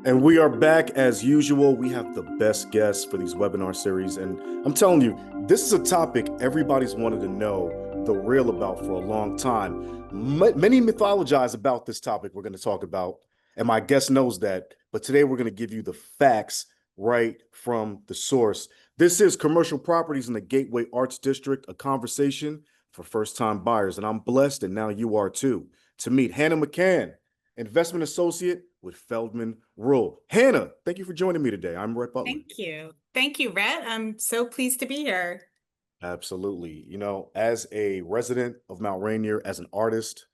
And we are back as usual. We have the best guests for these webinar series. And I'm telling you, this is a topic everybody's wanted to know the real about for a long time. Many mythologize about this topic we're going to talk about, and my guest knows that. But today we're going to give you the facts right from the source. This is Commercial Properties in the Gateway Arts District, a conversation for first-time buyers. And I'm blessed, and now you are too, to meet Hannah McCain, investment associate with Feldman Ruel. Hannah, thank you for joining me today. I'm Rhett Butler. Thank you. Thank you, Rhett. I'm so pleased to be here. Absolutely. You know, as a resident of Mount Rainier, as an artist,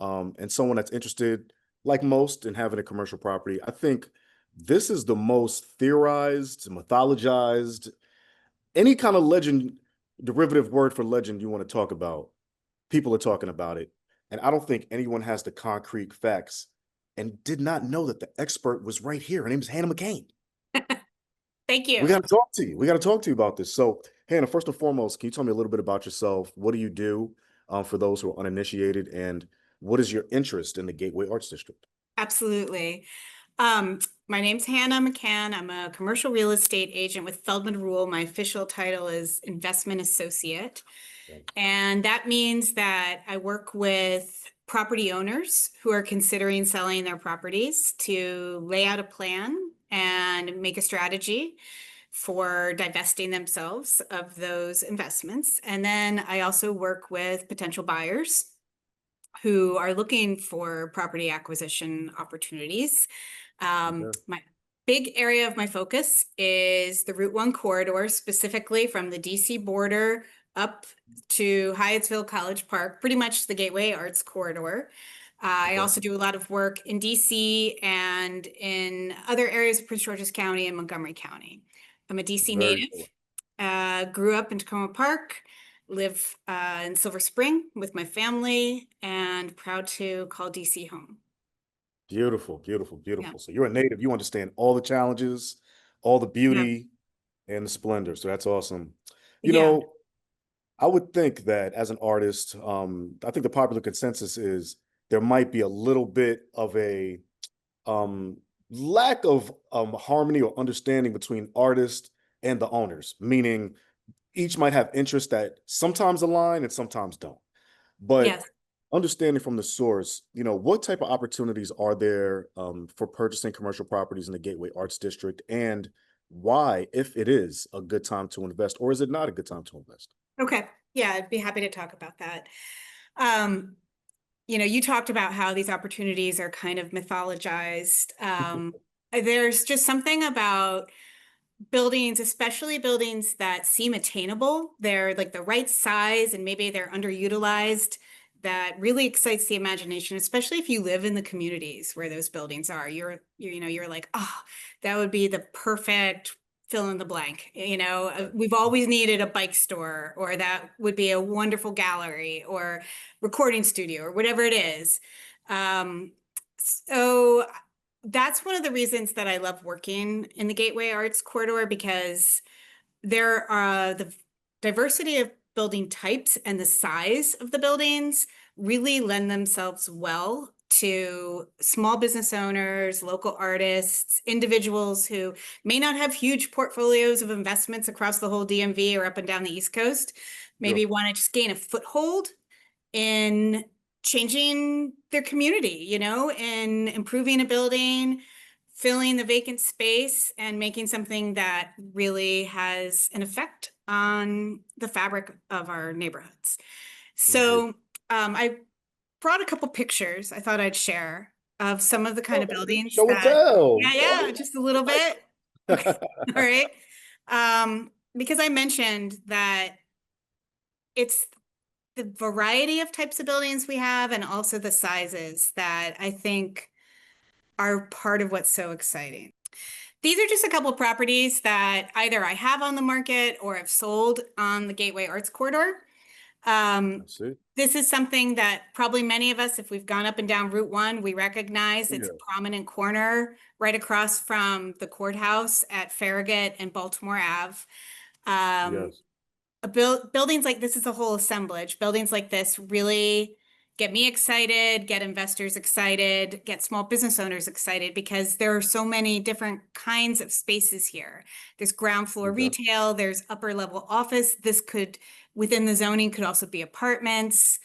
and someone that's interested, like most, in having a commercial property, I think this is the most theorized, mythologized, any kind of legend, derivative word for legend you want to talk about. People are talking about it. And I don't think anyone has the concrete facts and did not know that the expert was right here. Her name is Hannah McCain. Thank you. We got to talk to you. We got to talk to you about this. So, Hannah, first and foremost, can you tell me a little bit about yourself? What do you do for those who are uninitiated? And what is your interest in the Gateway Arts District? Absolutely. My name's Hannah McCann. I'm a commercial real estate agent with Feldman Ruel. My official title is investment associate. Okay. And that means that I work with property owners who are considering selling their properties to lay out a plan and make a strategy for divesting themselves of those investments. And then I also work with potential buyers who are looking for property acquisition opportunities. My big area of my focus is the Route 1 corridor, specifically from the DC border up to Hyattsville College Park, pretty much the Gateway Arts Corridor. I also do a lot of work in DC and in other areas of Prince George's County and Montgomery County. I'm a DC native, grew up in Tacoma Park, live in Silver Spring with my family, and proud to call DC home. Beautiful, beautiful, beautiful. Yeah. So you're a native. You understand all the challenges, all the beauty, and the splendor. So that's awesome. You know, I would think that as an artist, I think the popular consensus is there might be a little bit of a lack of harmony or understanding between artists and the owners, meaning each might have interests that sometimes align and sometimes don't. But understanding from the source, you know, what type of opportunities are there for purchasing commercial properties in the Gateway Arts District, and why, if it is a good time to invest, or is it not a good time to invest? Okay. Yeah, I'd be happy to talk about that. You know, you talked about how these opportunities are kind of mythologized. There's just something about buildings, especially buildings that seem attainable. They're like the right size and maybe they're underutilized. That really excites the imagination, especially if you live in the communities where those buildings are. You're like, oh, that would be the perfect fill in the blank. You know, we've always needed a bike store, or that would be a wonderful gallery or recording studio or whatever it is. So that's one of the reasons that I love working in the Gateway Arts Corridor, because there are the diversity of building types and the size of the buildings really lend themselves well to small business owners, local artists, individuals who may not have huge portfolios of investments across the whole DMV or up and down the East Coast, maybe want to just gain a foothold in changing their community, you know, and improving a building, filling the vacant space, and making something that really has an effect on the fabric of our neighborhoods. So I brought a couple pictures I thought I'd share of some of the kind of buildings Show and tell. Yeah, just a little bit. Okay. All right. Because I mentioned that it's the variety of types of buildings we have and also the sizes that I think are part of what's so exciting. These are just a couple of properties that either I have on the market or have sold on the Gateway Arts Corridor. This is something that probably many of us, if we've gone up and down Route 1, we recognize. It's a prominent corner right across from the courthouse at Farragut and Baltimore Ave. Buildings like this is a whole assemblage. Buildings like this really get me excited, get investors excited, get small business owners excited because there are so many different kinds of spaces here. There's ground floor Okay. retail, there's upper level office. This could, within the zoning, could also be apartments.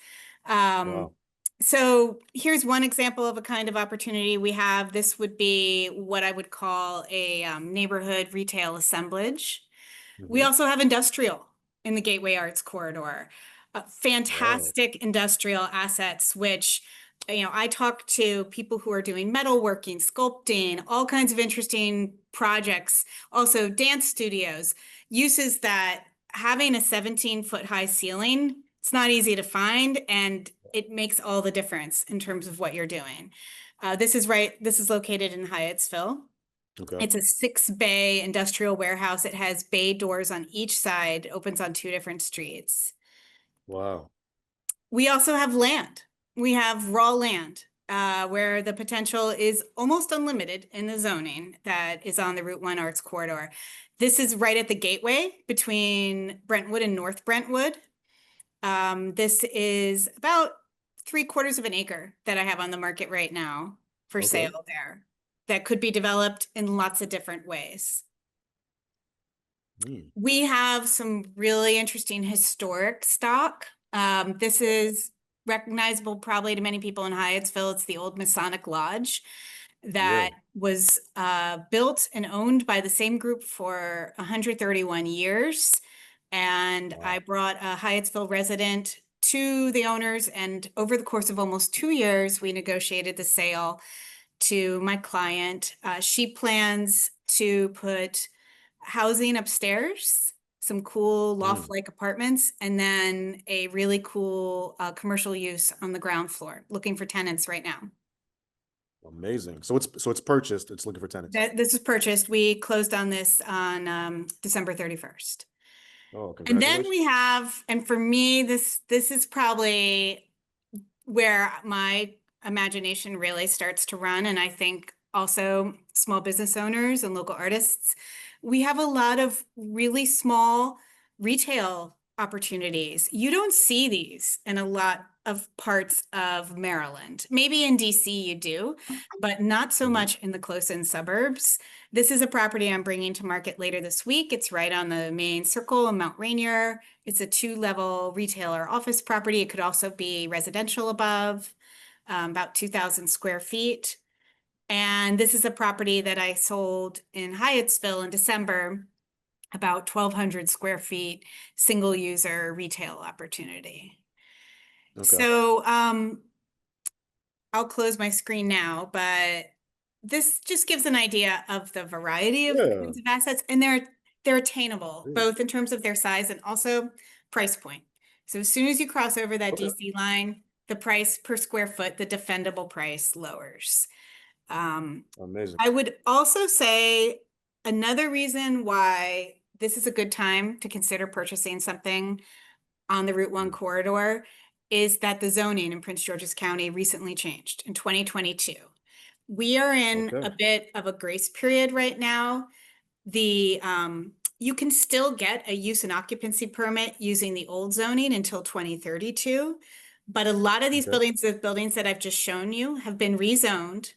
Um, Wow. so here's one example of a kind of opportunity we have. This would be what I would call a neighborhood retail assemblage. We Hmm. also have industrial in the Gateway Arts Corridor. Wow. Fantastic industrial assets, which, I talk to people who are doing metalworking, sculpting, all kinds of interesting projects, also dance studios, uses that having a 17-foot high ceiling, it's not easy to find, and it makes all the difference in terms of what you're doing. This is located in Hyattsville. Okay. It's a 6-bay industrial warehouse. It has bay doors on each side, opens on 2 different streets. Wow. We also have land. We have raw land where the potential is almost unlimited in the zoning that is on the Route 1 Arts Corridor. This is right at the gateway between Brentwood and North Brentwood. This is about 3/4 of an acre that I have on the market right now for Okay. sale there that could be developed in lots of different ways. Mm. We have some really interesting historic stock. This is recognizable probably to many people in Hyattsville. It's the old Masonic Lodge Yeah. that was built and owned by the same group for 131 years. And I Wow. brought a Hyattsville resident to the owners, and over the course of almost 2 years, we negotiated the sale to my client. She plans to put housing upstairs, some cool Mm. loft-like apartments, and then a really cool commercial use on the ground floor. Looking for tenants right now. Amazing. So it's purchased. It's looking for tenants. This was purchased. We closed on this on December 31st. Oh, And then congratulations. we have, and for me, this is probably where my imagination really starts to run. And I think also small business owners and local artists, we have a lot of really small retail opportunities. You don't see these in a lot of parts of Maryland. Maybe in DC you do, but not so Hmm. much in the close-in suburbs. This is a property I'm bringing to market later this week. It's right on the main circle in Mount Rainier. It's a 2-level retailer office property. It could also be residential above, about 2,000 square feet. And this is a property that I sold in Hyattsville in December, about 1,200 square feet, single user retail opportunity. Okay. So I'll close my screen now, but this just gives an idea of the variety of Yeah. kinds of assets, and they're attainable, Yeah. both in terms of their size and also price point. So as soon as you cross over that Okay. DC line, the price per square foot, the defendable price lowers. Um, Amazing. I would also say another reason why this is a good time to consider purchasing something on the Route 1 Mm. corridor is that the zoning in Prince George's County recently changed in 2022. We are in a Okay. bit of a grace period right now. You can still get a use and occupancy permit using the old zoning until 2032, but a lot of these Okay. buildings that I've just shown you have been rezoned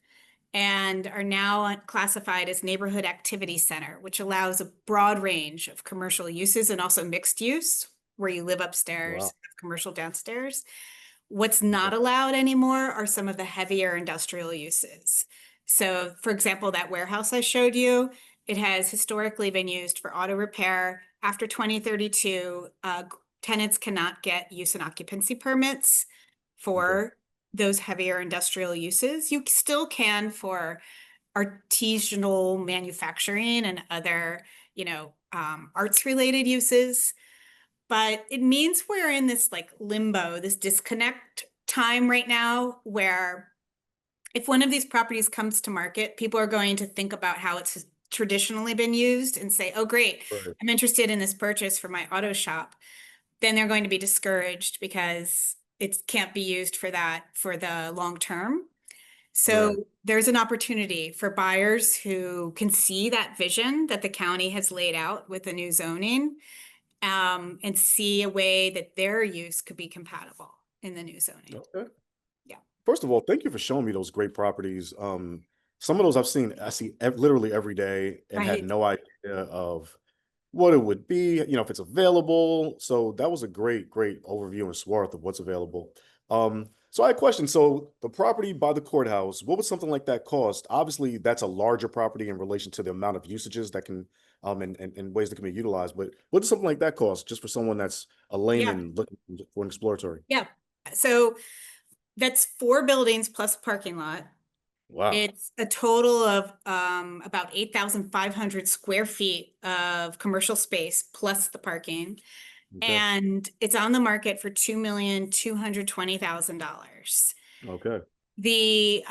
and are now classified as neighborhood activity center, which allows a broad range of commercial uses and also mixed use, where you live upstairs, Wow. have commercial downstairs. What's Okay. not allowed anymore are some of the heavier industrial uses. So, for example, that warehouse I showed you, it has historically been used for auto repair. After 2032, tenants cannot get use and occupancy permits Okay. for those heavier industrial uses. You still can for artisanal manufacturing and other, arts related uses. But it means we're in this like limbo, this disconnect time right now where if one of these properties comes to market, people are going to think about how it's traditionally been used and say, oh, great, Right. I'm interested in this purchase for my auto shop. Then they're going to be discouraged because it can't be used for that for the long term. Right. So there's an opportunity for buyers who can see that vision that the county has laid out with the new zoning, and see a way that their use could be compatible in the new zoning. Okay. First of all, thank you for showing me those great properties. Some of those I see literally every day and had Right. no idea of what it would be, if it's available. So that was a great overview and swath of what's available. So I had a question. So the property by the courthouse, what would something like that cost? Obviously, that's a larger property in relation to the amount of usages that can, and ways that can be utilized. But what does something like that cost just for someone that's a Yeah. layman looking for an exploratory? Yeah. So that's four buildings plus parking lot. Wow. It's a total of about 8,500 square feet of commercial space plus the parking. Okay. And it's on the market for $2,220,000. Okay. The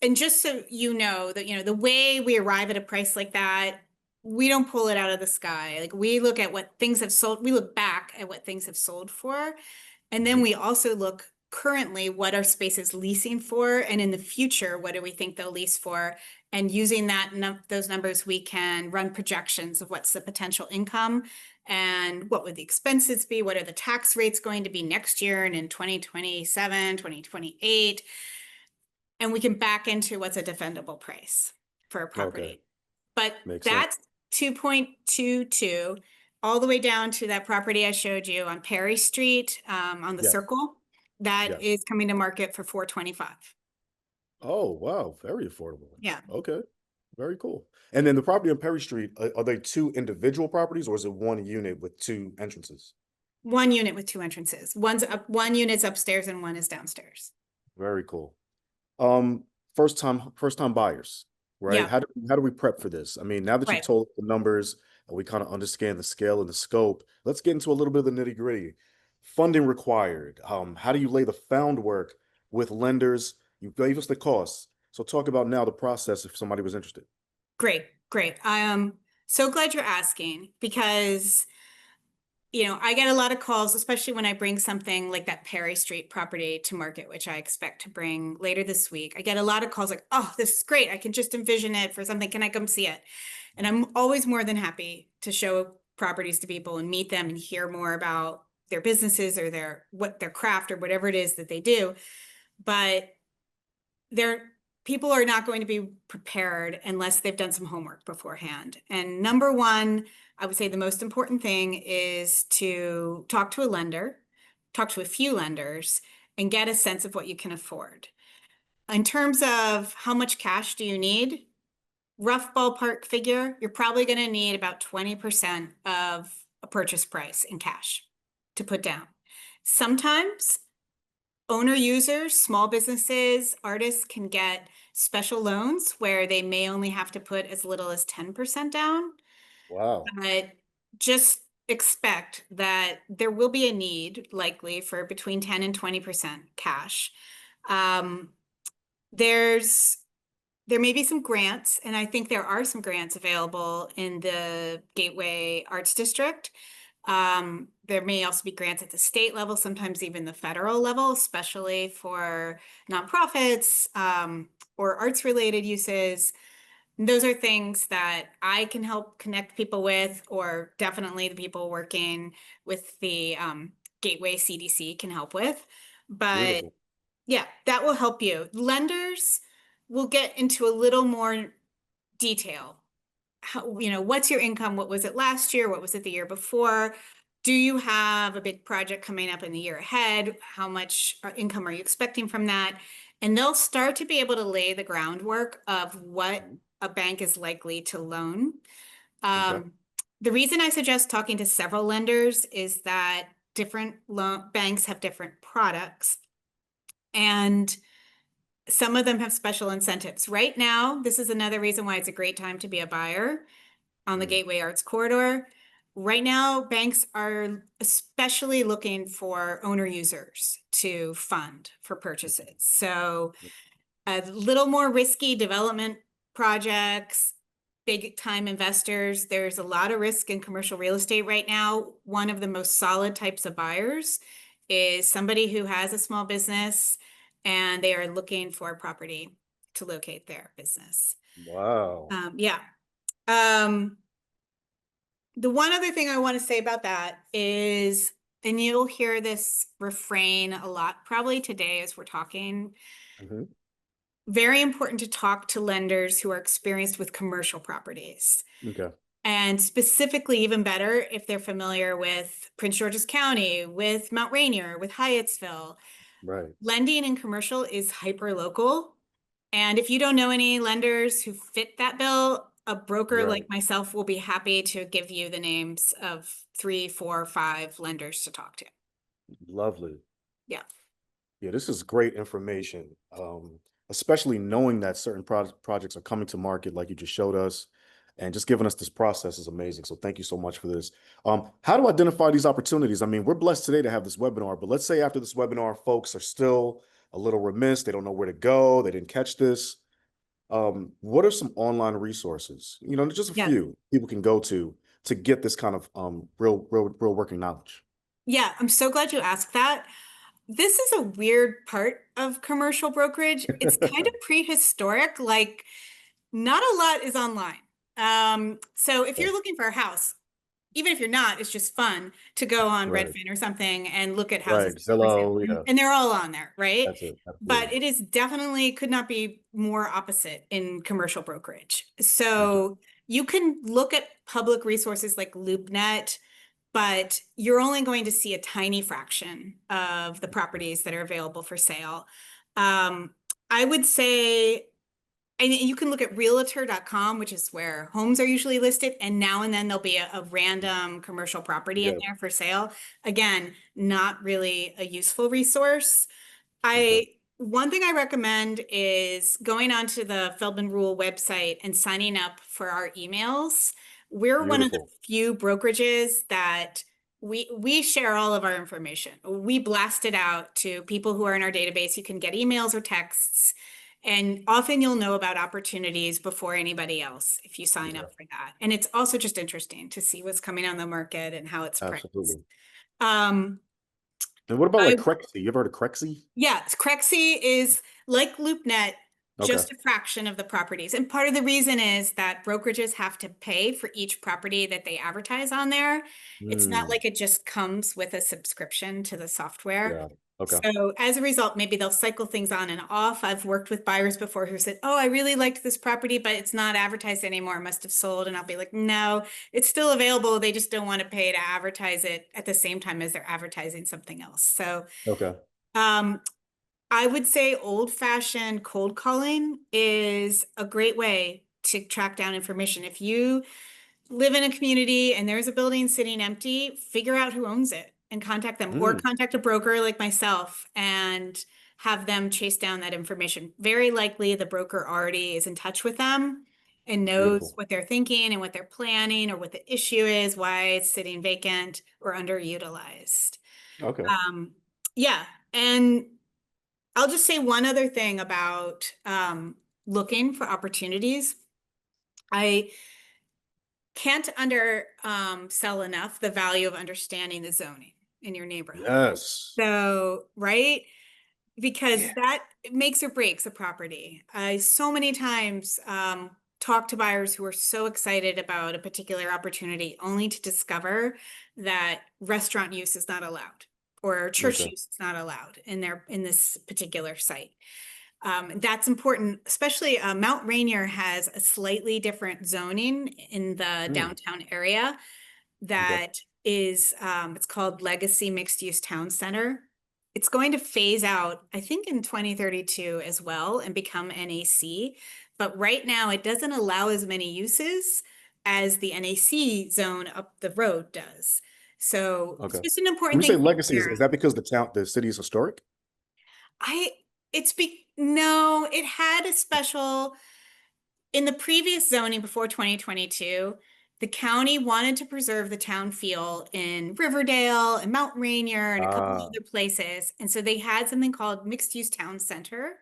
and just so you know that the way we arrive at a price like that, we don't pull it out of the sky. Like we look at what things have sold, we look back at what things have sold for, and then Mhm. we also look currently what our space is leasing for, and in the future, what do we think they'll lease for? And using those numbers, we can run projections of what's the potential income and what would the expenses be? What are the tax rates going to be next year and in 2027, 2028? And we can back into what's a defendable price for a Okay. property. But Makes sense. that's 2.22 all the way down to that property I showed you on Perry Street, on the Yes. Circle. That Yes. is coming to market for 425. Oh, wow. Very affordable. Yeah. Okay. Very cool. And then the property on Perry Street, are they two individual properties or is it one unit with two entrances? One unit with two entrances. One unit's upstairs and one is downstairs. Very cool. Um, first time buyers, right? Yeah, How do we prep for this? I mean, now that you've right. told the numbers and we kind of understand the scale and the scope, let's get into a little bit of the nitty-gritty. Funding required. How do you lay the found work with lenders? You gave us the costs. So talk about now the process if somebody was interested. Great, great. I am so glad you're asking because I get a lot of calls, especially when I bring something like that Perry Street property to market, which I expect to bring later this week. I get a lot of calls like, oh, this is great. I can just envision it for something. Can I come see it? And I'm always more than happy to show properties to people and meet them and hear more about their businesses or their craft or whatever it is that they do. But they're people are not going to be prepared unless they've done some homework beforehand. And number one, I would say the most important thing is to talk to a lender, talk to a few lenders, and get a sense of what you can afford. In terms of how much cash do you need, rough ballpark figure, you're probably going to need about 20% of a purchase price in cash to put down. Sometimes owner users, small businesses, artists can get special loans where they may only have to put as little as 10% down. Wow. But just expect that there will be a need likely for between 10 and 20% cash. Um, there's there may be some grants, and I think there are some grants available in the Gateway Arts District. There may also be grants at the state level, sometimes even the federal level, especially for nonprofits, or arts related uses. Those are things that I can help connect people with, or definitely the people working with the Gateway CDC can help with. But Beautiful. yeah, that will help you. Lenders will get into a little more detail. What's your income? What was it last year? What was it the year before? Do you have a big project coming up in the year ahead? How much income are you expecting from that? And they'll start to be able to lay the groundwork of what Mhm. a bank is likely to loan. Okay. The reason I suggest talking to several lenders is that different loan banks have different products. And some of them have special incentives. Right now, this is another reason why it's a great time to be a buyer on the Mm. Gateway Arts Corridor. Right now, banks are especially looking for owner users to fund for purchases. So a little more risky development projects, big time investors. There's a lot of risk in commercial real estate right now. One of the most solid types of buyers is somebody who has a small business and they are looking for a property to locate their business. Wow. Yeah. Um, the one other thing I want to say about that is and you'll hear this refrain a lot, probably today as we're talking. Mhm. Very important to talk to lenders who are experienced with commercial properties. Okay. And specifically, even better, if they're familiar with Prince George's County, with Mount Rainier, with Hyattsville. Right. Lending in commercial is hyper local. And if you don't know any lenders who fit that bill, a broker Right. like myself will be happy to give you the names of 3, 4, 5 lenders to talk to. Lovely. Yeah. Yeah, this is great information, especially knowing that certain projects are coming to market, like you just showed us, and just giving us this process is amazing. So thank you so much for this. How to identify these opportunities? I mean, we're blessed today to have this webinar, but let's say after this webinar, folks are still a little remiss. They don't know where to go. They didn't catch this. What are some online resources? Just a Yeah. few people can go to get this kind of real working knowledge. Yeah. I'm so glad you asked that. This is a weird part of commercial brokerage. It's kind of prehistoric. Like, not a lot is online. So if you're looking for a house, even if you're not, it's just fun to go on Right. Redfin or something and look at houses Right. for sale. Zillow. Yeah. And they're all on there, right? That's it. But Absolutely. it is definitely could not be more opposite in commercial brokerage. Okay. So you can look at public resources like LoopNet, but you're only going to see a tiny fraction of the properties that are available for sale. I would say, and you can look at realtor.com, which is where homes are usually listed, and now and then there'll be a random commercial property in Yeah. there for sale. Again, not really a useful resource. Okay. One thing I recommend is going onto the Feldman Ruel website and signing up for our emails. We're one of the Beautiful. few brokerages that we share all of our information. We blast it out to people who are in our database. You can get emails or texts, and often you'll know about opportunities before anybody else if you sign Okay. up for that. And it's also just interesting to see what's coming on the market and how it's priced. Absolutely. Um, And what about like I Crexy? You ever heard of Crexy? Yeah, Crexy is like LoopNet, Okay. just a fraction of the properties. And part of the reason is that brokerages have to pay for each property that they advertise on there. It's not Hmm. like it just comes with a subscription to the software. Yeah. Okay. So as a result, maybe they'll cycle things on and off. I've worked with buyers before who said, "Oh, I really liked this property, but it's not advertised anymore. It must have sold." And I'll be like, "No, it's still available. They just don't want to pay to advertise it at the same time as they're advertising something else." So Okay. um, I would say old-fashioned cold calling is a great way to track down information. If you live in a community and there's a building sitting empty, figure out who owns it and contact them, or Hmm. contact a broker like myself and have them chase down that information. Very likely the broker already is in touch with them and knows Beautiful. what they're thinking and what they're planning or what the issue is, why it's sitting vacant or underutilized. Okay. Um, yeah. And I'll just say one other thing about looking for opportunities. I can't sell enough the value of understanding the zoning in your neighborhood. Yes. So, right? Because Yeah. that makes or breaks a property. I so many times talk to buyers who are so excited about a particular opportunity only to discover that restaurant use is not allowed or church Okay. use is not allowed in this particular site. That's important, especially Mount Rainier has a slightly different zoning in the Hmm. downtown area Okay. that is, it's called Legacy Mixed Use Town Center. It's going to phase out, I think, in 2032 as well and become NAC. But right now, it doesn't allow as many uses as the NAC zone up the road does. So it's Okay. just an When important you thing say to be legacy, is aware of. that because the city is historic? I, no, it had a special, in the previous zoning before 2022, the county wanted to preserve the town feel in Riverdale and Mount Rainier and a couple of Ah, other places. And so they had something called mixed use town center.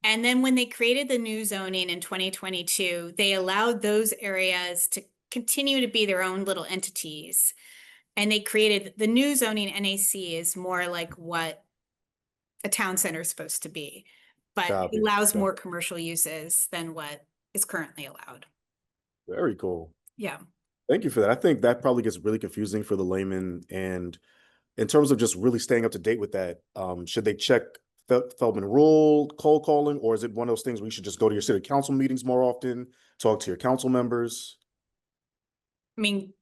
And then when they created the new zoning in 2022, they allowed those areas to continue to be their own little entities. And they created the new zoning NAC is more like what a town center is supposed to be, but it copy. allows Okay. more commercial uses than what is currently allowed. Very cool. Yeah. Thank you for that. I think that probably gets really confusing for the layman, and in terms of just really staying up to date with that, should they check Feldman Ruel cold calling, or is it one of those things where you should just go to your city council meetings more often, talk to your council members? I mean,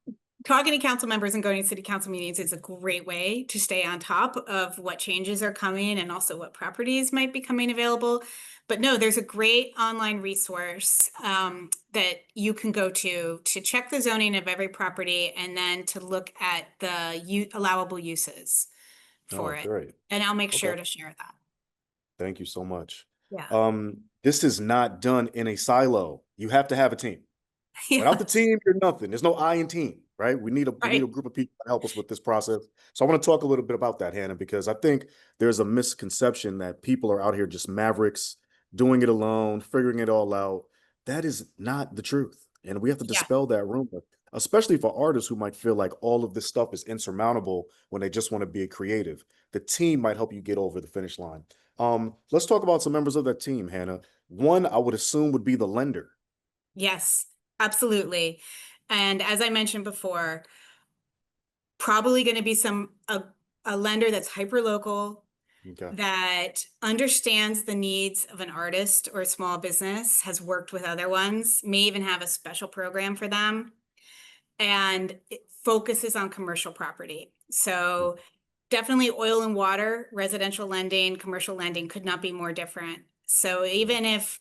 talking to council members and going to city council meetings is a great way to stay on top of what changes are coming and also what properties might be coming available. But no, there's a great online resource that you can go to check the zoning of every property and then to look at the allowable uses Oh, for it. great. And I'll make Okay. sure to share that. Thank you so much. Yeah. This is not done in a silo. You have to have a team. Without the Yes. team, you're nothing. There's no I in team, right? We need a Right. group of people to help us with this process. So I want to talk a little bit about that, Hannah, because I think there's a misconception that people are out here just mavericks, doing it alone, figuring it all out. That is not the truth. And we have to Yeah. dispel that rumor, especially for artists who might feel like all of this stuff is insurmountable when they just want to be a creative. The team might help you get over the finish line. Let's talk about some members of that team, Hannah. One, I would assume, would be the lender. Yes, absolutely. And as I mentioned before, probably going to be a lender that's hyper local, Okay. that understands the needs of an artist or a small business, has worked with other ones, may even have a special program for them, and it focuses on commercial property. So definitely oil and water, residential lending, commercial lending could not be more different. So even if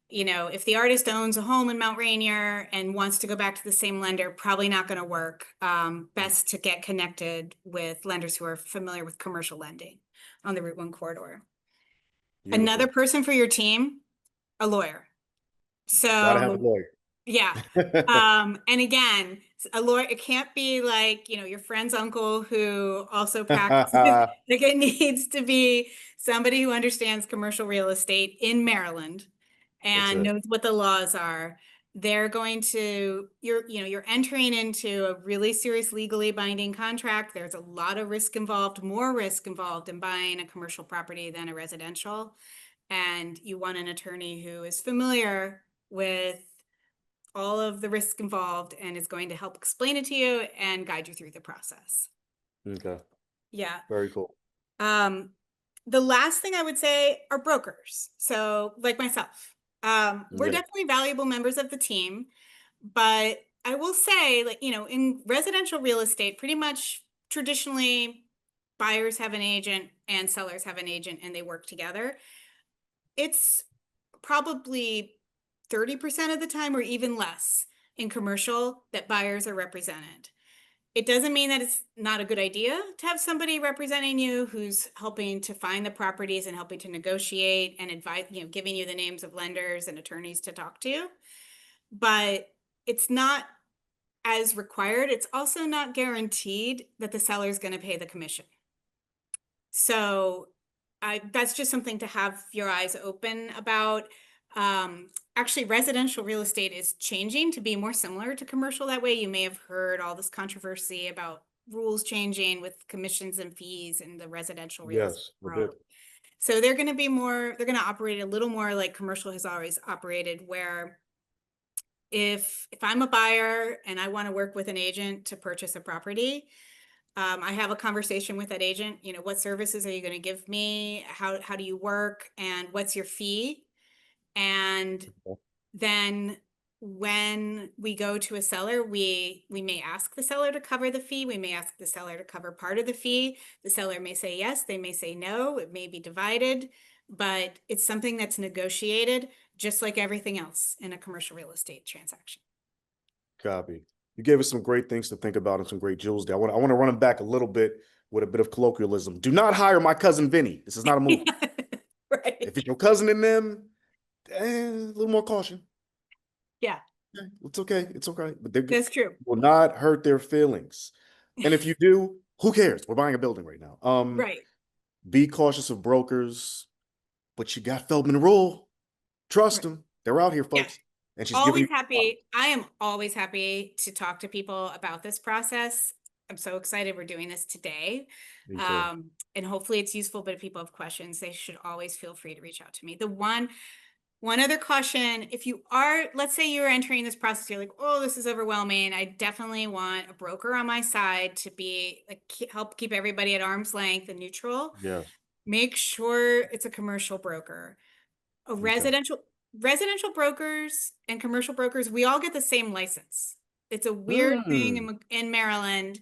the artist owns a home in Mount Rainier and wants to go back to the same lender, probably not going to work. Best to get connected with lenders who are familiar with commercial lending on the Route 1 corridor. Another Beautiful. person for your team, a lawyer. Gotta have a So lawyer. yeah. And again, a lawyer, it can't be like, your friend's uncle who also practices. Like it needs to be somebody who understands commercial real estate in Maryland That's and it. knows what the laws are. You're entering into a really serious legally binding contract. There's a lot of risk involved, more risk involved in buying a commercial property than a residential. And you want an attorney who is familiar with all of the risk involved and is going to help explain it to you and guide you through the process. Okay. Yeah. Very cool. Um, the last thing I would say are brokers. So like myself, we're Yeah. definitely valuable members of the team, but I will say, like, in residential real estate, pretty much traditionally buyers have an agent and sellers have an agent and they work together. It's probably 30% of the time or even less in commercial that buyers are represented. It doesn't mean that it's not a good idea to have somebody representing you who's helping to find the properties and helping to negotiate and advise, giving you the names of lenders and attorneys to talk to. But it's not as required. It's also not guaranteed that the seller is going to pay the commission. So that's just something to have your eyes open about. Actually, residential real estate is changing to be more similar to commercial that way. You may have heard all this controversy about rules changing with commissions and fees in the residential real estate Yes, I did. world. So they're going to operate a little more like commercial has always operated, where if I'm a buyer and I want to work with an agent to purchase a property, I have a conversation with that agent. What services are you going to give me? How do you work? And what's your fee? And then when we go to a seller, we may ask the seller to cover the fee. We may ask the seller to cover part of the fee. The seller may say yes, they may say no. It may be divided, but it's something that's negotiated just like everything else in a commercial real estate transaction. Copy. You gave us some great things to think about and some great jewels there. I want to run them back a little bit with a bit of colloquialism. Do not hire my cousin Vinny. This is not a movie. Right. If it's your cousin in them, a little more caution. Yeah, It's okay. It's okay. But they that's true. will not hurt their feelings. And if you do, who cares? We're buying a building right now. Right. Be cautious of brokers, but you got Feldman Ruel. Trust Right. them. They're out here, Yeah. folks. And she's giving Always you. happy. I am always happy to talk to people about this process. I'm so excited we're doing this today. Me too. And hopefully it's useful, but if people have questions, they should always feel free to reach out to me. The one One other caution, if you are, let's say you're entering this process, you're like, oh, this is overwhelming. I definitely want a broker on my side to be like help keep everybody at arm's length and neutral. Yes. Make sure it's a commercial broker. A Okay. residential brokers and commercial brokers, we all get the same license. It's a weird thing Mm. in Maryland.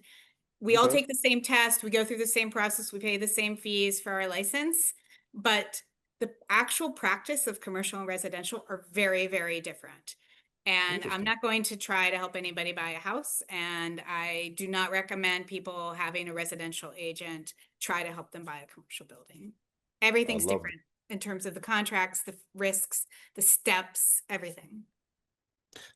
We all Okay. take the same test, we go through the same process, we pay the same fees for our license, but the actual practice of commercial and residential are very, very different. And I'm Interesting. not going to try to help anybody buy a house, and I do not recommend people having a residential agent try to help them buy a commercial building. I Everything's love it. different in terms of the contracts, the risks, the steps, everything.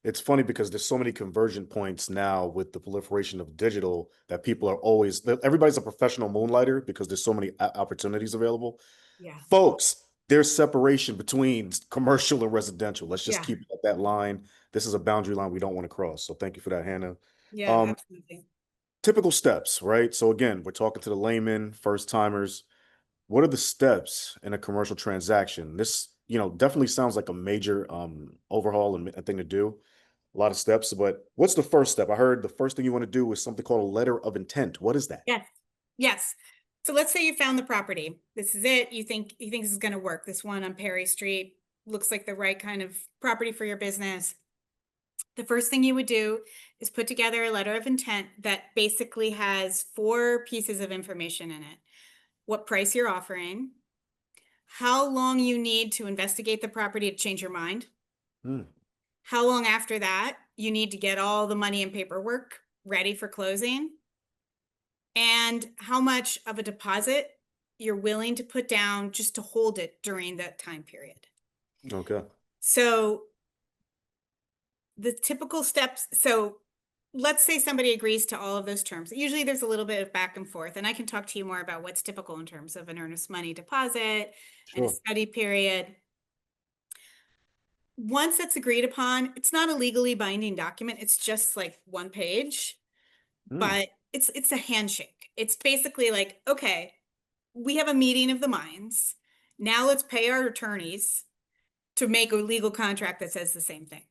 It's funny because there's so many conversion points now with the proliferation of digital that people are always, everybody's a professional moonlighter because there's so many opportunities available. Yeah. Folks, there's separation between commercial and residential. Let's just Yeah. keep at that line. This is a boundary line we don't want to cross. So thank you for that, Hannah. Yeah, Um, absolutely. Typical steps, right? So again, we're talking to the layman, first timers. What are the steps in a commercial transaction? This, definitely sounds like a major overhaul and a thing to do. A lot of steps, but what's the first step? I heard the first thing you want to do is something called a letter of intent. What is that? Yes. Yes. So let's say you found the property. This is it. You think this is going to work. This one on Perry Street looks like the right kind of property for your business. The first thing you would do is put together a letter of intent that basically has 4 pieces of information in it. What price you're offering, how long you need to investigate the property to change your mind, Hmm. how long after that you need to get all the money and paperwork ready for closing, and how much of a deposit you're willing to put down just to hold it during that time period. Okay. So the typical steps, so let's say somebody agrees to all of those terms. Usually there's a little bit of back and forth, and I can talk to you more about what's typical in terms of an earnest money deposit and a Sure. study period. Once that's agreed upon, it's not a legally binding document. It's just like one page, Hmm. but it's a handshake. It's basically like, okay, we have a meeting of the minds. Now let's pay our attorneys to make a legal contract that says the same thing.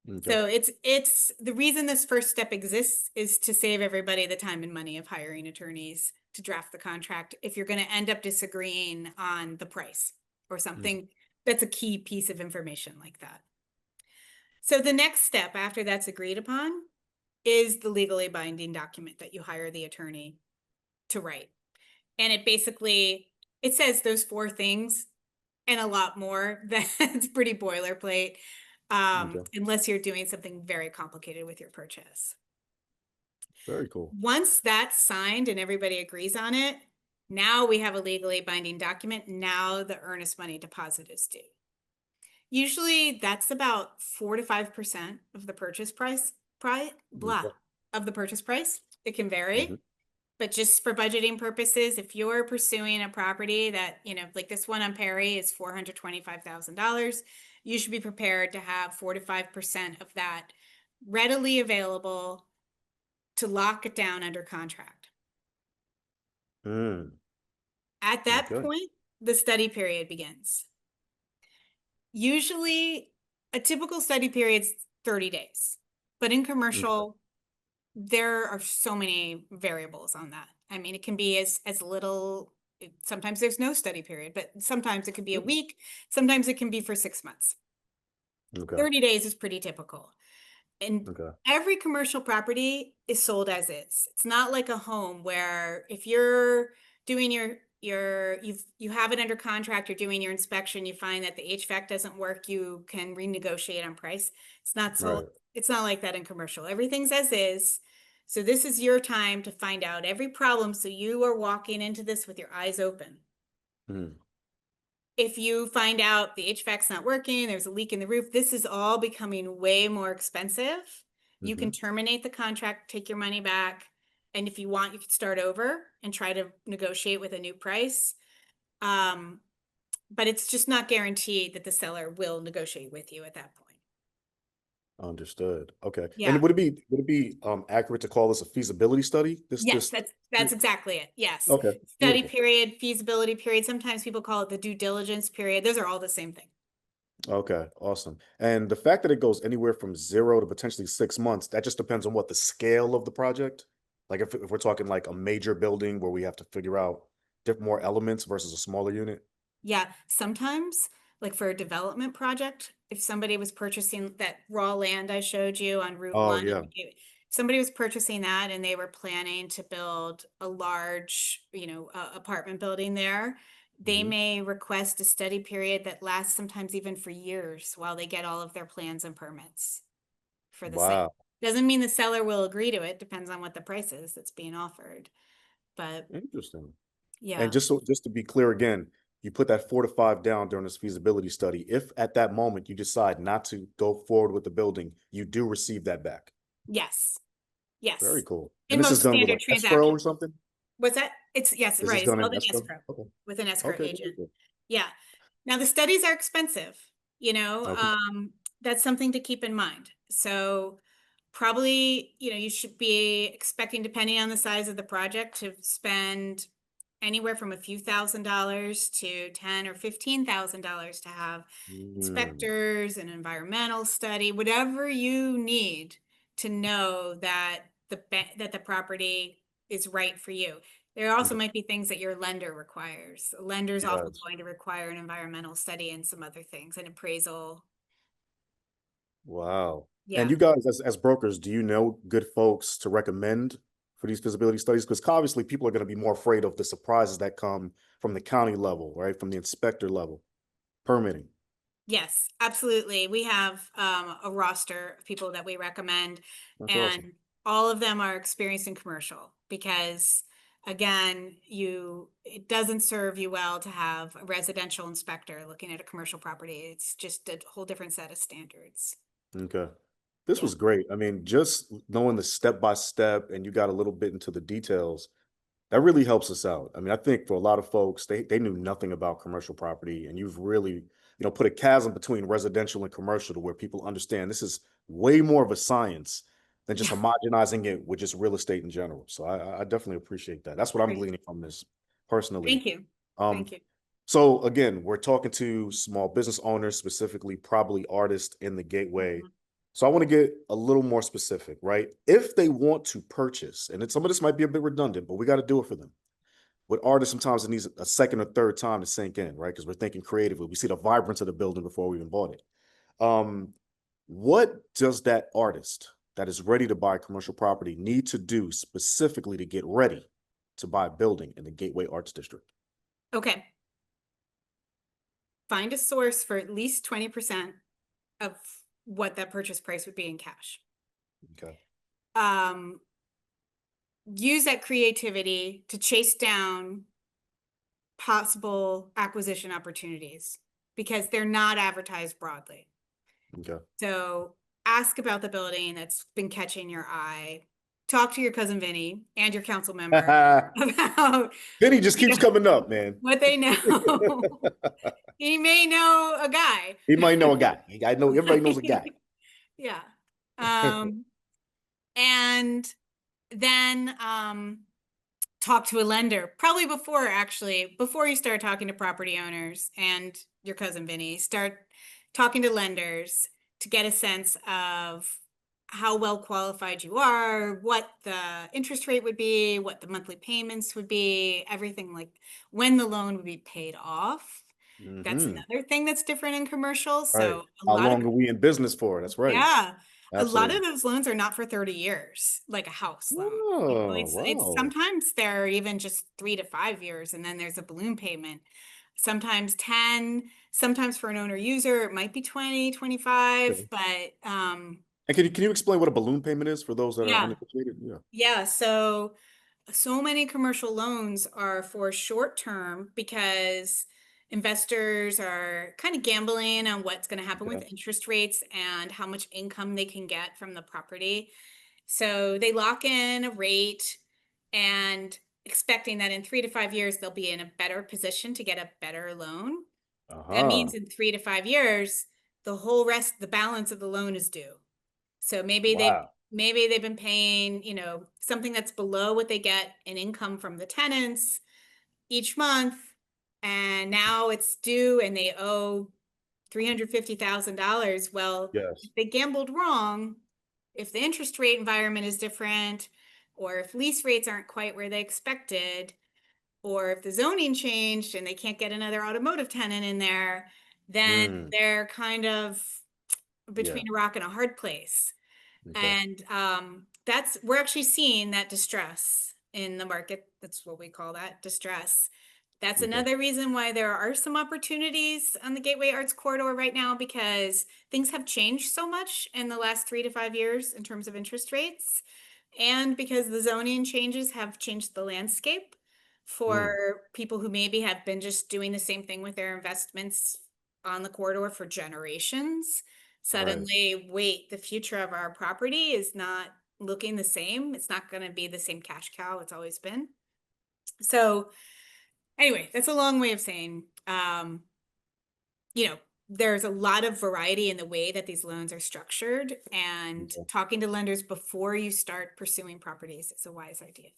Okay. So it's the reason this first step exists is to save everybody the time and money of hiring attorneys to draft the contract if you're going to end up disagreeing on the price or Hmm. something that's a key piece of information like that. So the next step after that's agreed upon is the legally binding document that you hire the attorney to write. And it says those 4 things and a lot more. That's pretty boilerplate, Okay. unless you're doing something very complicated with your purchase. Very cool. Once that's signed and everybody agrees on it, now we have a legally binding document. Now the earnest money deposit is due. Usually that's about 4 to 5% of the Okay. of the purchase price. It can Mhm. vary. But just for budgeting purposes, if you're pursuing a property that, like this one on Perry is $425,000, you should be prepared to have 4 to 5% of that readily available to lock it down under contract. Mm. At that Okay. point, the study period begins. Usually, a typical study period is 30 days, but in Okay. commercial, there are so many variables on that. I mean, it can be as little, sometimes there's no study period, but sometimes it could be a Mm. week, sometimes it can be for 6 months. Okay. 30 days is pretty typical. And Okay. every commercial property is sold as is. It's not like a home where if you're doing you have it under contract, you're doing your inspection, you find that the HVAC doesn't work, you can renegotiate on price. It's not sold, Right. it's not like that in commercial. Everything's as is. So this is your time to find out every problem. So you are walking into this with your eyes open. Mm. If you find out the HVAC's not working, there's a leak in the roof, this is all becoming way more expensive. You can Hmm. terminate the contract, take your money back. And if you want, you could start over and try to negotiate with a new price. Um, but it's just not guaranteed that the seller will negotiate with you at that point. Understood. Okay. And Yeah. would it be accurate to call this a feasibility study? Yes, that's exactly it. Yes. Okay. Study Beautiful. period, feasibility period. Sometimes people call it the due diligence period. Those are all the same thing. Okay, awesome. And the fact that it goes anywhere from 0 to potentially 6 months, that just depends on what the scale of the project? Like if we're talking like a major building where we have to figure out more elements versus a smaller unit? Yeah, sometimes, like for a development project, if somebody was purchasing that raw land I showed you on Route Oh, 1, yeah. somebody was purchasing that and they were planning to build a large, apartment building there, they Mhm. may request a study period that lasts sometimes even for years while they get all of their plans and permits for the site. Wow, Doesn't mean the seller will agree to it, depends on what the price is that's being offered. But interesting. And yeah, just to be clear again, you put that 4 to 5 down during this feasibility study. If at that moment you decide not to go forward with the building, you do receive that back. yes, Very yes. cool. And In this is most done with standard like escrow transactions. or something? What's that? It's yes, Is this right. It's done in held in escrow? escrow Okay. with an escrow Okay, very agent. good. Yeah. Now the studies are expensive, Okay. that's something to keep in mind. So probably, you should be expecting, depending on the size of the project, to spend anywhere from a few $1,000s to ten or $15,000 to have Mm, inspectors, an environmental study, whatever you need to know that the property is right for you. There also okay. might be things that your lender requires. A lender's often Yes. going to require an environmental study and some other things, an appraisal. Wow. And Yeah. you guys, as brokers, do you know good folks to recommend for these feasibility studies? Because obviously people are going to be more afraid of the surprises that come from the county level, right? From the inspector level, permitting. Yes, absolutely. We have a roster of people that we recommend, That's awesome. and all of them are experienced in commercial because, again, it doesn't serve you well to have a residential inspector looking at a commercial property. It's just a whole different set of standards. Okay. This Yeah. was great. I mean, just knowing the step by step and you got a little bit into the details, that really helps us out. I mean, I think for a lot of folks, they knew nothing about commercial property, and you've really, put a chasm between residential and commercial to where people understand this is way more of a science than just Yeah. homogenizing it with just real estate in general. So I definitely appreciate that. That's what I'm Great. gleaning from this personally. Thank you. Um, Thank you. so again, we're talking to small business owners, specifically probably artists in the gateway. Mhm. So I want to get a little more specific, right? If they want to purchase, and some of this might be a bit redundant, but we got to do it for them. With artists, sometimes it needs a second or third time to sink in, right? Because we're thinking creatively. We see the vibrance of the building before we even bought it. Um, what does that artist that is ready to buy commercial property need to do specifically to get ready to buy a building in the Gateway Arts District? Okay. Find a source for at least 20% of what that purchase price would be in cash. Okay. Um, Use that creativity to chase down possible acquisition opportunities because they're not advertised broadly. Okay. So ask about the building that's been catching your eye. Talk to your cousin Vinny and your council member about Then he just keeps coming up, man. what they know. He may know a guy. He might know a guy. I know everybody knows a guy. Yeah. Um, and then talk to a lender, probably before you start talking to property owners and your cousin Vinny, start talking to lenders to get a sense of how well qualified you are, what the interest rate would be, what the monthly payments would be, everything, like when the loan would be paid off. That's Hmm. another thing that's different in commercial. Right. So a How lot of long are we in business for? That's right. yeah. A lot of Absolutely. those loans are not for 30 years, like a house loan. Oh, It's wow. sometimes they're even just 3 to 5 years, and then there's a balloon payment. Sometimes 10, sometimes for an owner user, it might be 20, 25, Okay. but And can you explain what a balloon payment is for those that are yeah. uninitiated? Yeah. Yeah, so many commercial loans are for short term because investors are kind of gambling on what's going to happen with Okay. interest rates and how much income they can get from the property. So they lock in a rate and expecting that in 3 to 5 years they'll be in a better position to get a better loan. That Uh-huh. means in 3 to 5 years, the balance of the loan is due. So Wow. maybe they've been paying, something that's below what they get in income from the tenants each month, and now it's due and they owe $350,000. Well, Yes. if they gambled wrong, if the interest rate environment is different, or if lease rates aren't quite where they expected, or if the zoning changed and they can't get another automotive tenant in there, then Mm, they're kind of yeah. between a rock and a hard place. Okay. And that's we're actually seeing that distress in the market. That's what we call that, distress. That's Okay. another reason why there are some opportunities on the Gateway Arts Corridor right now, because things have changed so much in the last 3 to 5 years in terms of interest rates, and because the zoning changes have changed the landscape Mm, for people who maybe have been just doing the same thing with their investments on the corridor for generations. right. Suddenly, wait, the future of our property is not looking the same. It's not going to be the same cash cow it's always been. So, anyway, that's a long way of saying, you know, there's a lot of variety in the way that these loans are structured, and Okay. talking to lenders before you start pursuing properties is a wise idea.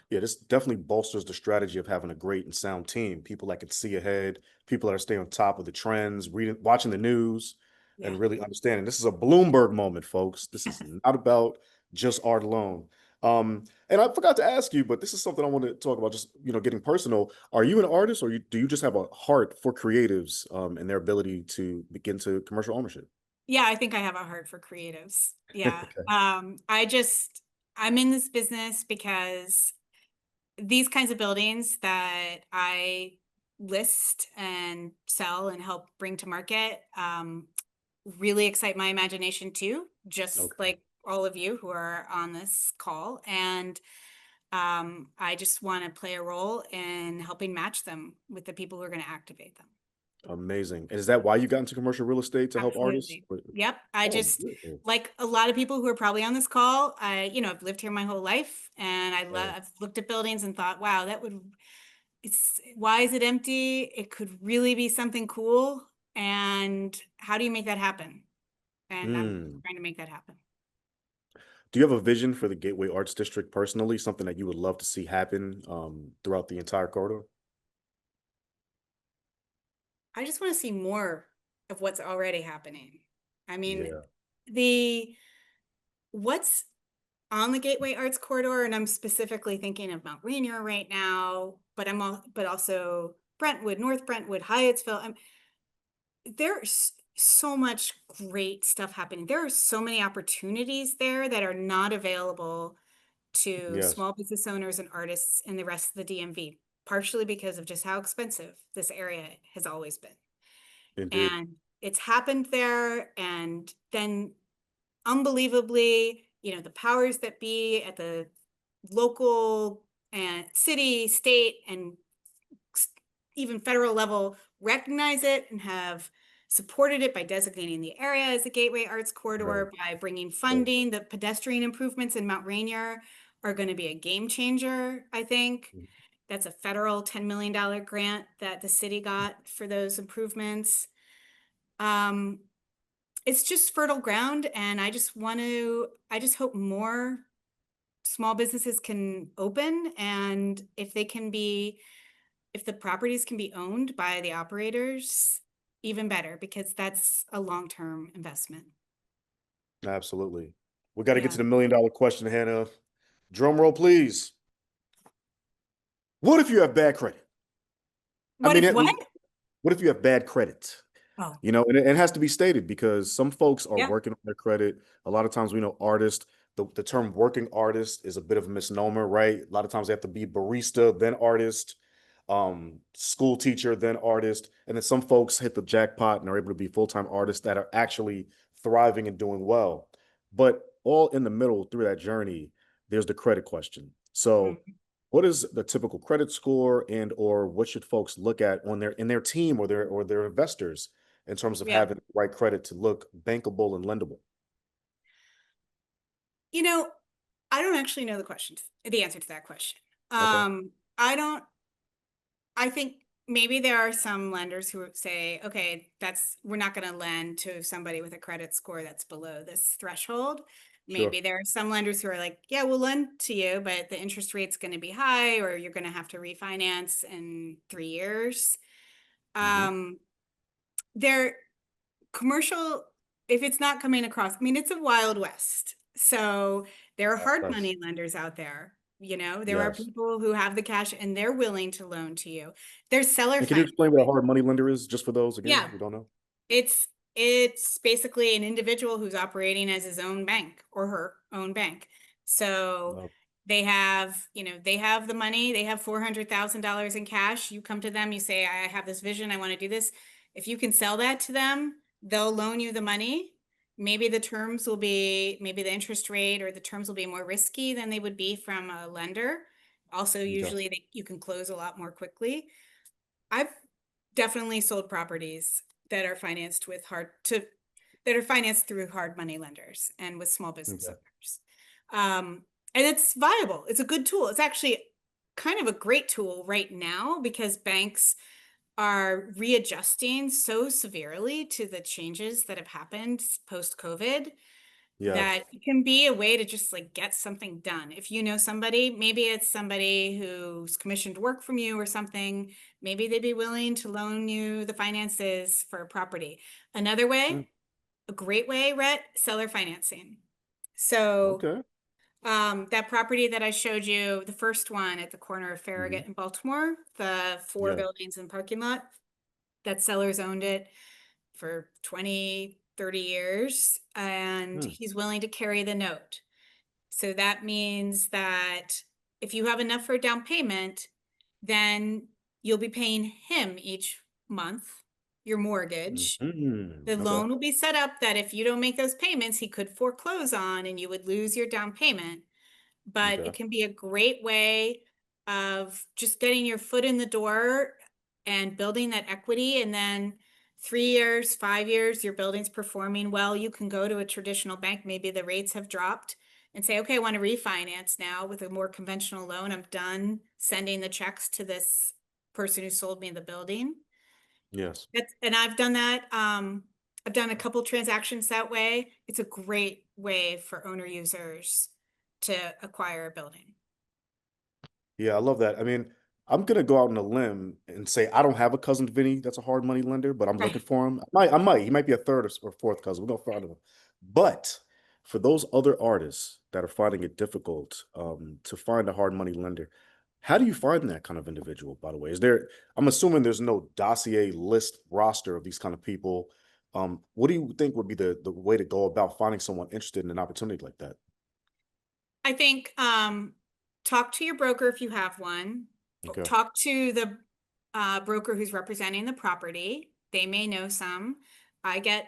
Yeah, this definitely bolsters the strategy of having a great and sound team. People that can see ahead, people that are staying on top of the trends, reading, watching the news, Yeah. and really understanding. This is a Bloomberg moment, folks. This is not about just art alone. And I forgot to ask you, but this is something I want to talk about. Just getting personal. Are you an artist, or do you just have a heart for creatives and their ability to begin to commercial ownership? Yeah, I think I have a heart for creatives. Yeah. Okay. I'm in this business because these kinds of buildings that I list and sell and help bring to market really excite my imagination too, just Okay. like all of you who are on this call. And I just want to play a role in helping match them with the people who are going to activate them. Amazing. And is that why you got into commercial real estate to help artists? Absolutely. Yep. I Oh, just, beautiful. like a lot of people who are probably on this call, I've lived here my whole life, and Right. I've looked at buildings and thought, wow, why is it empty? It could really be something cool. And how do you make that happen? And I'm Mm. trying to make that happen. Do you have a vision for the Gateway Arts District personally? Something that you would love to see happen throughout the entire corridor? I just want to see more of what's already happening. I mean, Yeah. the what's on the Gateway Arts Corridor, and I'm specifically thinking of Mount Rainier right now, but also Brentwood, North Brentwood, Hyattsville. There's so much great stuff happening. There are so many opportunities there that are not available to Yes, small business owners and artists in the rest of the DMV, partially because of just how expensive this area has always been. indeed. And it's happened there, and then unbelievably, the powers that be at the local and city, state, and even federal level recognize it and have supported it by designating the area as a Gateway Arts Right. Corridor, by bringing Right. funding. The pedestrian improvements in Mount Rainier are going to be a game changer, I think. Mhm. That's a federal $10 million grant that the city got for those improvements. Um, it's just fertile ground, and I just hope more small businesses can open, and if the properties can be owned by the operators, even better, because that's a long-term investment. Absolutely. We got to get Yeah. to the $1 million question, Hannah. Drum roll, please. What if you have bad credit? I What mean, if what? what if you have bad credit? Oh, And it has to be stated because some folks are yeah. working on their credit. A lot of times we know artists, the term working artist is a bit of a misnomer, right? A lot of times they have to be barista, then artist, school teacher, then artist. And then some folks hit the jackpot and are able to be full-time artists that are actually thriving and doing well. But all in the middle through that journey, there's the credit question. So Mhm. what is the typical credit score, and or what should folks look at on their team or their investors in terms of Yeah. having the right credit to look bankable and lendable? You know, I don't actually know the answer to that question. Okay, I don't I think maybe there are some lenders who say, okay, we're not going to lend to somebody with a credit score that's below this threshold. sure. Maybe there are some lenders who are like, yeah, we'll lend to you, but the interest rate's going to be high, or you're going to have to refinance in 3 years. Hmm. Um, they're commercial, if it's not coming across, I mean, it's a wild west. So there are hard Yes. money lenders out there. There are Yes. people who have the cash and they're willing to loan to you. There's seller And can you finance. explain what a hard money lender is, just for those again Yeah, who don't know? it's it's basically an individual who's operating as his own bank or her own bank. So Uh, they have the money, they have $400,000 in cash. You come to them, you say, I have this vision, I want to do this. If you can sell that to them, they'll loan you the money. Maybe the interest rate or the terms will be more risky than they would be from a lender. Also, okay. usually you can close a lot more quickly. I've definitely sold properties that are that are financed through hard money lenders and with small business Okay. owners. And it's viable. It's a good tool. It's actually kind of a great tool right now because banks are readjusting so severely to the changes that have happened post COVID Yes. that it can be a way to just like get something done. If you know somebody, maybe it's somebody who's commissioned work from you or something, maybe they'd be willing to loan you the finances for a property. Another Mm, way, a great way, Rhett, seller financing. So okay. that property that I showed you, the first one at the corner of Hmm. Farragut and Baltimore, the four Yeah. buildings and parking lot, that sellers owned it for 20, 30 years, and Mm, he's willing to carry the note. So that means that if you have enough for a down payment, then you'll be paying him each month your mortgage. The okay. loan will be set up that if you don't make those payments, he could foreclose on and you would lose your down payment. But it Okay. can be a great way of just getting your foot in the door and building that equity. And then 3 years, 5 years, your building's performing well. You can go to a traditional bank. Maybe the rates have dropped and say, okay, I want to refinance now with a more conventional loan. I'm done sending the checks to this person who sold me the building. Yes. And I've done that. I've done a couple transactions that way. It's a great way for owner users to acquire a building. Yeah, I love that. I mean, I'm gonna go out on a limb and say I don't have a cousin Vinny that's a hard money lender, but I'm looking Right. for him. I might. He might be a third or fourth cousin. We're gonna find him. But for those other artists that are finding it difficult to find a hard money lender, how do you find that kind of individual, by the way? Is there, I'm assuming there's no dossier list roster of these kind of people. What do you think would be the way to go about finding someone interested in an opportunity like that? I think talk to your broker if you have one. Okay. Talk to the broker who's representing the property. They may know some. I get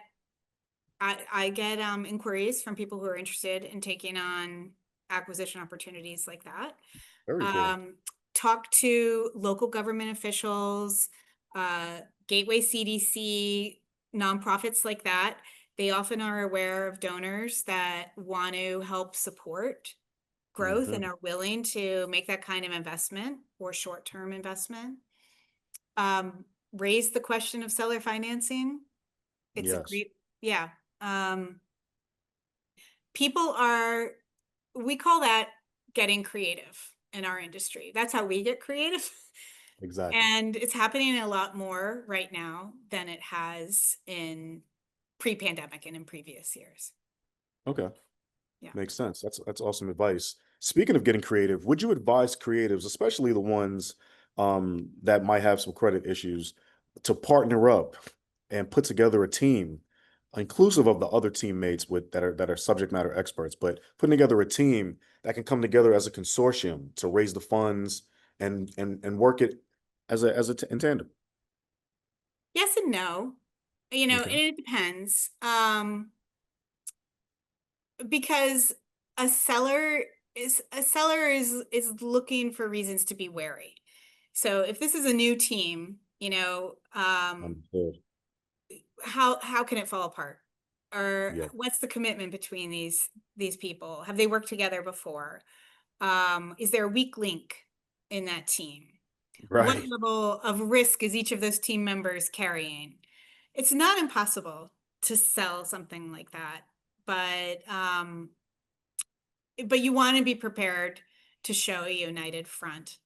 I get inquiries from people who are interested in taking on acquisition opportunities like that. Very cool. Um, Talk to local government officials, Gateway CDC, nonprofits like that. They often are aware of donors that want to help support growth and Hmm. are willing to make that kind of investment or short-term investment. Raise the question of seller financing. It's a Yes, great, yeah. Um, people are, we call that getting creative in our industry. That's how we get creative. exactly. And it's happening a lot more right now than it has in pre-pandemic and in previous years. Okay. Yeah. Makes sense. That's awesome advice. Speaking of getting creative, would you advise creatives, especially the ones that might have some credit issues, to partner up and put together a team, inclusive of the other teammates with that are subject matter experts, but putting together a team that can come together as a consortium to raise the funds and work it in tandem. Yes and no. Okay. It depends. Because a seller is looking for reasons to be wary. So if this is a new team, Understood. how can it fall apart? Or Yeah. what's the commitment between these people? Have they worked together before? Is there a weak link in that team? What Right. level of risk is each of those team members carrying? It's not impossible to sell something like that, but you want to be prepared to show a united front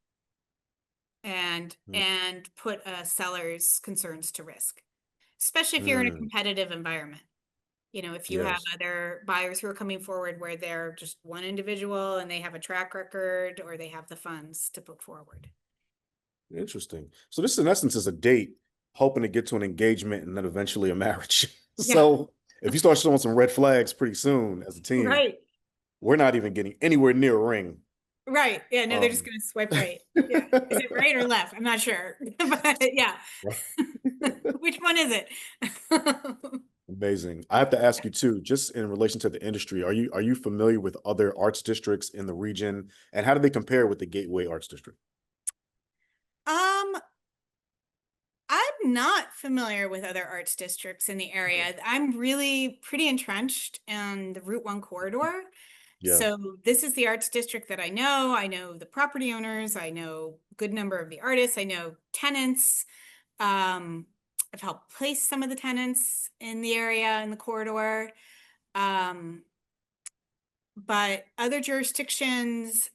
and Mm, and put a seller's concerns to risk. especially if you're in a Mm, competitive environment. You know, if you have yes. other buyers who are coming forward where they're just one individual and they have a track record or they have the funds to put forward. Interesting. So this in essence is a date hoping to get to an engagement and then eventually a marriage. Yeah, So if you start showing some red flags pretty soon as a team, right. we're not even getting anywhere near a ring. Right. Yeah, no, they're just Um, going to swipe right. Yeah. Is it right or left? I'm not sure. But yeah. Which one is it? Amazing. I have to ask you too, just in relation to the industry, are you familiar with other arts districts in the region, and how do they compare with the Gateway Arts District? Um, I'm not familiar with other arts districts in the Okay. area. I'm really pretty entrenched in the Route 1 corridor. Yes. So this is the arts district that I know. I know the property owners. I know a good number of the artists. I know tenants. Um, I've helped place some of the tenants in the area in the corridor. Um, but other jurisdictions,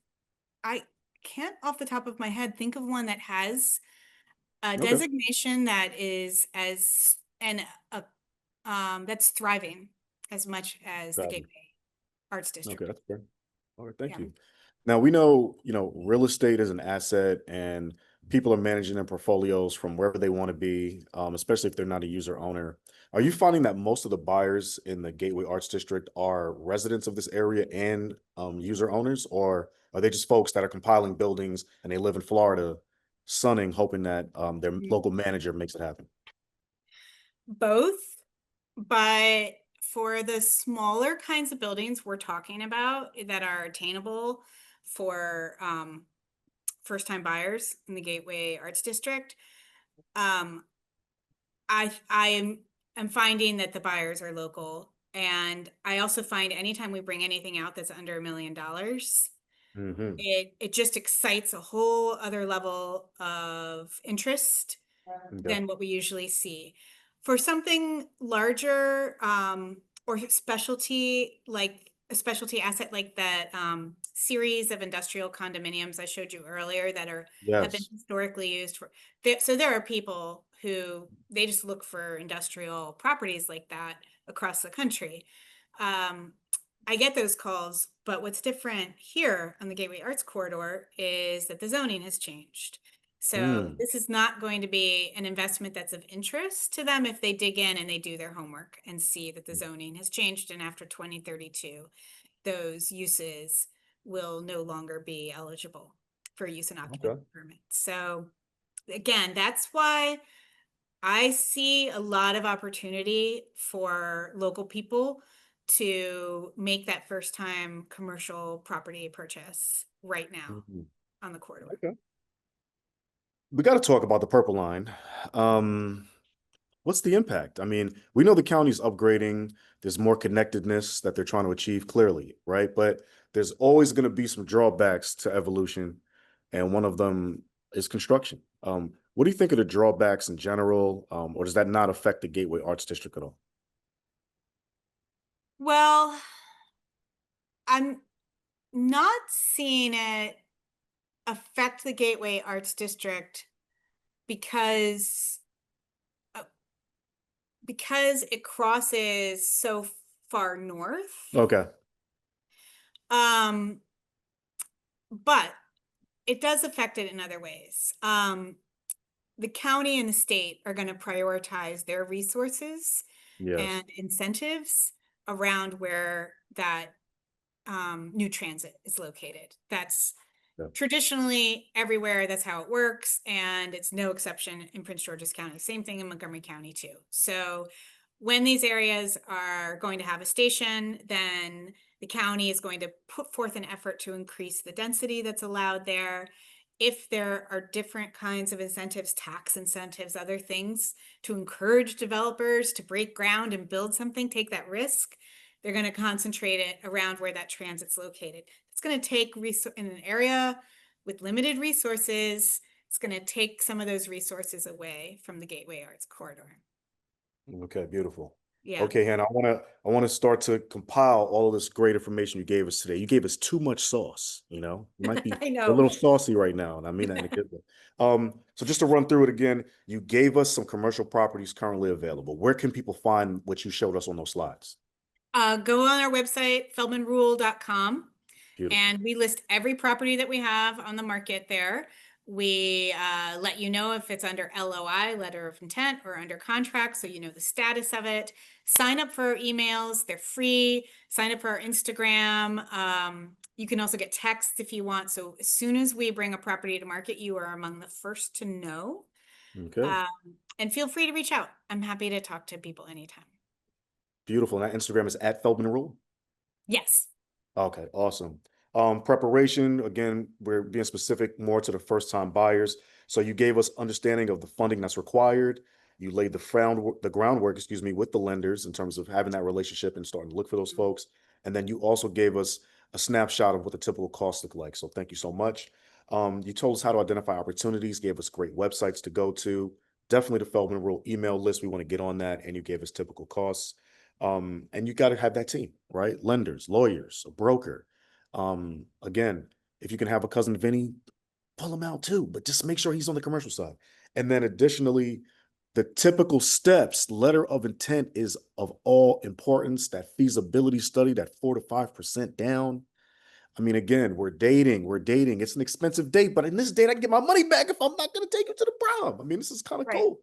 I can't off the top of my head think of one that has a Okay. designation that is as and a that's thriving as much as the Got it. Gateway Arts Okay, District. that's fair. All right, thank Yeah. you. Now we know, real estate is an asset and people are managing their portfolios from wherever they want to be, especially if they're not a user owner. Are you finding that most of the buyers in the Gateway Arts District are residents of this area and user owners, or are they just folks that are compiling buildings and they live in Florida, sunning, hoping that their Mm. local manager makes it happen? Both, but for the smaller kinds of buildings we're talking about that are attainable for first-time buyers in the Gateway Arts District, um, I'm finding that the buyers are local. And I also find anytime we bring anything out that's under $1 million, Hmm. it just excites a whole other level of interest Okay. than what we usually see. For something larger, or specialty, like a specialty asset like that series of industrial condominiums I showed you earlier that have been Yes. historically used for, so there are people who they just look for industrial properties like that across the country. Um, I get those calls, but what's different here on the Gateway Arts Corridor is that the zoning has changed. So Mm. this is not going to be an investment that's of interest to them if they dig in and they do their homework and see that the zoning has changed. And after 2032, those uses will no longer be eligible for use and occupancy Okay. permit. So again, that's why I see a lot of opportunity for local people to make that first time commercial property purchase right now Mhm. on the corridor. Okay. We got to talk about the Purple Line. Um, what's the impact? I mean, we know the county's upgrading. There's more connectedness that they're trying to achieve clearly, right? But there's always going to be some drawbacks to evolution, and one of them is construction. What do you think of the drawbacks in general, or does that not affect the Gateway Arts District at all? Well, I'm not seeing it affect the Gateway Arts District because uh, because it crosses so far north. Okay. Um, but it does affect it in other ways. The county and the state are going to prioritize their resources Yes. and incentives around where that new transit is located. That's Yeah. traditionally everywhere. That's how it works. And it's no exception in Prince George's County. Same thing in Montgomery County, too. So when these areas are going to have a station, then the county is going to put forth an effort to increase the density that's allowed there. If there are different kinds of incentives, tax incentives, other things to encourage developers to break ground and build something, take that risk, they're going to concentrate it around where that transit's located. It's going to take in an area with limited resources. It's going to take some of those resources away from the Gateway Arts Corridor. Okay, beautiful. Yeah. Okay, Hannah, I want to start to compile all of this great information you gave us today. You gave us too much sauce, you know. You might be I a know. little saucy right now, and I mean that in a good way. So just to run through it again, you gave us some commercial properties currently available. Where can people find what you showed us on those slides? Go on our website, feldmanruel.com, Beautiful. and we list every property that we have on the market there. We let you know if it's under LOI, letter of intent, or under contract, so you know the status of it. Sign up for our emails, they're free. Sign up for our Instagram. You can also get texts if you want. So as soon as we bring a property to market, you are among the first to know. Okay. Um, and feel free to reach out. I'm happy to talk to people anytime. Beautiful. And that Instagram is at Feldman Ruel. Yes. Okay, awesome. Preparation, again, we're being specific more to the first time buyers. So you gave us understanding of the funding that's required. You laid the groundwork, excuse me, with the lenders in terms of having that relationship and starting to look for those folks. And then you also gave us a snapshot of what the typical costs look like. So thank you so much. You told us how to identify opportunities, gave us great websites to go to. Definitely the Feldman Rule email list. We want to get on that. And you gave us typical costs. And you got to have that team, right? Lenders, lawyers, a broker. Again, if you can have a cousin Vinny, pull him out too, but just make sure he's on the commercial side. And then additionally, the typical steps, letter of intent is of all importance. That feasibility study, that 4 to 5% down. I mean, again, we're dating. It's an expensive date, but in this date, I can get my money back if I'm not going to take you to the prom. I mean, this is kind of Right. cool.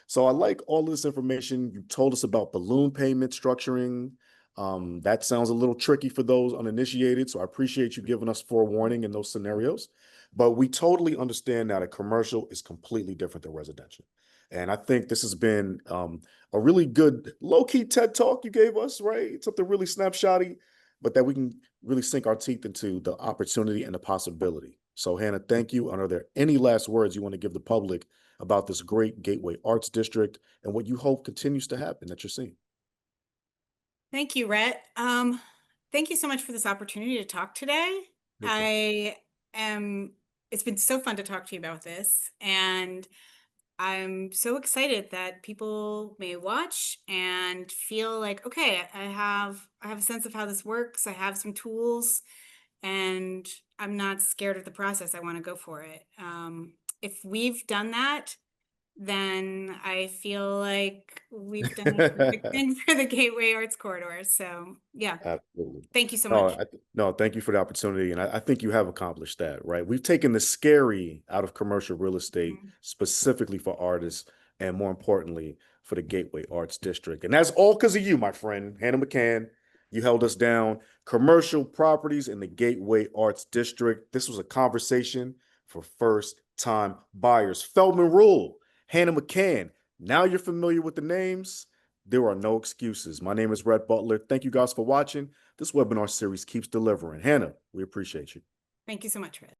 So I like all of this information. You told us about balloon payment structuring. That sounds a little tricky for those uninitiated. So I appreciate you giving us forewarning in those scenarios. But we totally understand now that commercial is completely different than residential. And I think this has been a really good low-key TED talk you gave us, right? Something really snapshotty, but that we can really sink our teeth into the opportunity and the possibility. So Hannah, thank you. And are there any last words you want to give the public about this great Gateway Arts District and what you hope continues to happen that you're seeing? Thank you, Rhett. Thank you so much for this opportunity to talk today. No problem. I am, it's been so fun to talk to you about this, and I'm so excited that people may watch and feel like, okay, I have a sense of how this works. I have some tools, and I'm not scared of the process. I want to go for it. If we've done that, then I feel like we've done a perfect thing for the Gateway Arts Corridor. So yeah, Absolutely. thank you so No, much. no, thank you for the opportunity. And I think you have accomplished that, right? We've taken the scary out of commercial real estate Mhm. specifically for artists and more importantly for the Gateway Arts District. And that's all because of you, my friend, Hannah McCann. You held us down. Commercial properties in the Gateway Arts District. This was a conversation for first time buyers. Feldman Rule, Hannah McCann. Now you're familiar with the names. There are no excuses. My name is Rhett Butler. Thank you guys for watching. This webinar series keeps delivering. Hannah, we appreciate you. Thank you so much, Rhett.